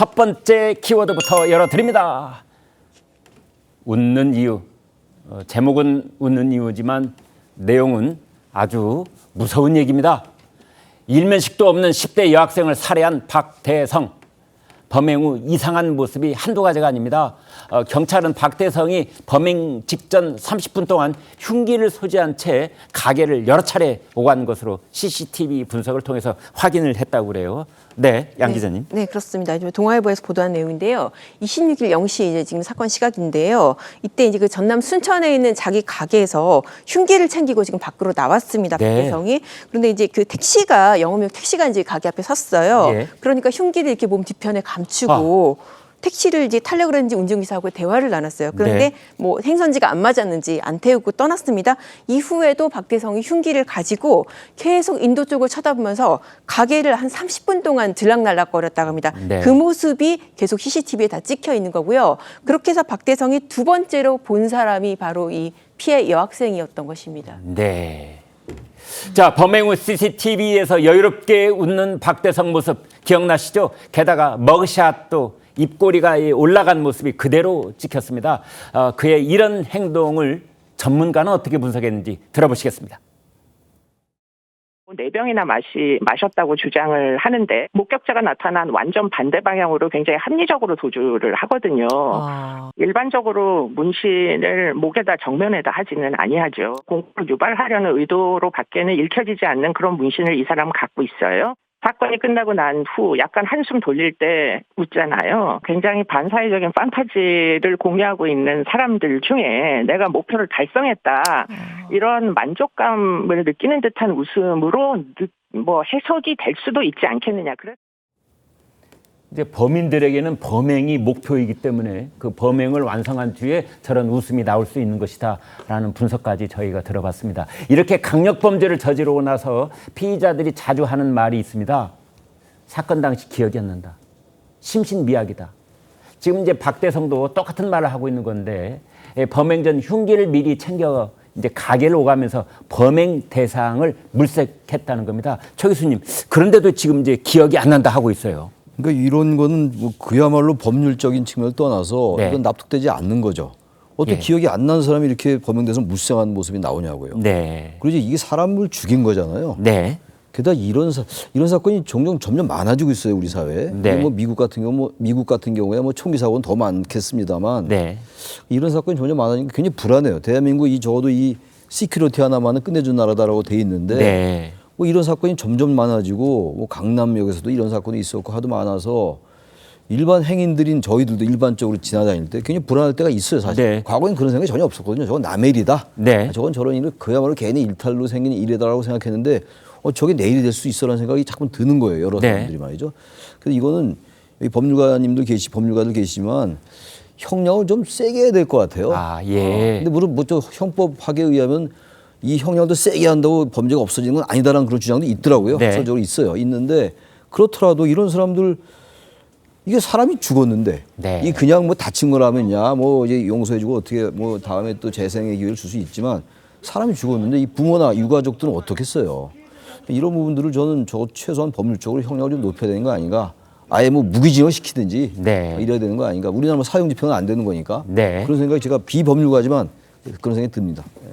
첫 번째 키워드부터 열어드립니다. 웃는 이유. 제목은 웃는 이유지만 내용은 아주 무서운 얘기입니다. 일면식도 없는 10대 여학생을 살해한 박대성. 범행 후 이상한 모습이 한두 가지가 아닙니다. 경찰은 박대성이 범행 직전 30분 동안 흉기를 소지한 채 가게를 여러 차례 오간 것으로 CCTV 분석을 통해서 확인을 했다고 그래요. 네, 양 기자님. 네, 그렇습니다. 동아일보에서 보도한 내용인데요. 26일 0시 이제 지금 사건 시각인데요. 이때 이제 그 전남 순천에 있는 자기 가게에서 흉기를 챙기고 지금 밖으로 나왔습니다. 네. 박대성이. 그런데 이제 그 택시가 영업용 택시가 이제 가게 앞에 섰어요. 예. 그러니까 흉기를 이렇게 몸 뒤편에 감추고 택시를 이제 타려고 그랬는지 운전기사하고 대화를 나눴어요. 그런데 네. 뭐 행선지가 안 맞았는지 안 태우고 떠났습니다. 이후에도 박대성이 흉기를 가지고 계속 인도 쪽을 쳐다보면서 가게를 한 30분 동안 들락날락거렸다고 합니다. 네. 그 모습이 계속 CCTV에 다 찍혀 있는 거고요. 그렇게 해서 박대성이 두 번째로 본 사람이 바로 이 피해 여학생이었던 것입니다. 네. 자, 범행 후 CCTV에서 여유롭게 웃는 박대성 모습 기억나시죠? 게다가 머그샷도 입꼬리가 올라간 모습이 그대로 찍혔습니다. 그의 이런 행동을 전문가는 어떻게 분석했는지 들어보시겠습니다. 4병이나 마셨다고 주장을 하는데 목격자가 나타난 완전 반대 방향으로 굉장히 합리적으로 도주를 하거든요. 일반적으로 문신을 목에다 정면에다 하지는 아니하죠. 공포를 유발하려는 의도로 밖에는 읽혀지지 않는 그런 문신을 이 사람은 갖고 있어요. 사건이 끝나고 난 후 약간 한숨 돌릴 때 웃잖아요. 굉장히 반사회적인 판타지를 공유하고 있는 사람들 중에 내가 목표를 달성했다. 이런 만족감을 느끼는 듯한 웃음으로 뭐 해석이 될 수도 있지 않겠느냐. 이제 범인들에게는 범행이 목표이기 때문에 그 범행을 완성한 뒤에 저런 웃음이 나올 수 있는 것이다라는 분석까지 저희가 들어봤습니다. 이렇게 강력 범죄를 저지르고 나서 피의자들이 자주 하는 말이 있습니다. 사건 당시 기억이 안 난다. 심신미약이다. 지금 이제 박대성도 똑같은 말을 하고 있는 건데 범행 전 흉기를 미리 챙겨 이제 가게를 오가면서 범행 대상을 물색했다는 겁니다. 초 교수님, 그런데도 지금 이제 기억이 안 난다 하고 있어요. 그러니까 이런 거는 뭐 그야말로 법률적인 측면을 떠나서 네. 이건 납득되지 않는 거죠. 어떻게 기억이 안 나는 사람이 이렇게 범행돼서 물색하는 모습이 나오냐고요. 네. 그리고 이게 사람을 죽인 거잖아요. 네. 게다가 이런 사건이 종종 점점 많아지고 있어요, 우리 사회에. 네. 뭐 미국 같은 경우에 뭐 총기 사고는 더 많겠습니다만 네. 이런 사건이 점점 많아지니까 굉장히 불안해요. 대한민국이 적어도 이 시큐리티 하나만은 끝내준 나라다라고 돼 있는데 네. 뭐 이런 사건이 점점 많아지고 뭐 강남역에서도 이런 사건이 있었고 하도 많아서 일반 행인들인 저희들도 일반적으로 지나다닐 때 굉장히 불안할 때가 있어요, 사실. 네. 과거엔 그런 생각이 전혀 없었거든요. 저건 남의 일이다. 네. 저건 저런 일을 그야말로 개인의 일탈로 생긴 일이다라고 생각했는데 저게 내일이 될 수 있어라는 생각이 자꾸 드는 거예요. 여러 네. 사람들이 말이죠. 그래서 이거는 여기 법률가들 계시지만 형량을 좀 세게 해야 될 것 같아요. 아, 예. 근데 물론 뭐 저 형법학에 의하면 이 형량도 세게 한다고 범죄가 없어지는 건 아니다라는 그런 주장도 있더라고요. 네. 학설적으로 있어요. 있는데 그렇더라도 이런 사람들 이게 사람이 죽었는데 네. 이 그냥 뭐 다친 거라면야 뭐 이제 용서해주고 어떻게 뭐 다음에 또 재생의 기회를 줄 수 있지만 사람이 죽었는데 이 부모나 유가족들은 어떻겠어요. 이런 부분들을 저는 최소한 법률적으로 형량을 좀 높여야 되는 거 아닌가. 아예 뭐 무기징역 시키든지 네. 이래야 되는 거 아닌가. 우리나라 뭐 사형 집행은 안 되는 거니까. 네. 그런 생각이 제가 비법률가지만 그런 생각이 듭니다. 네.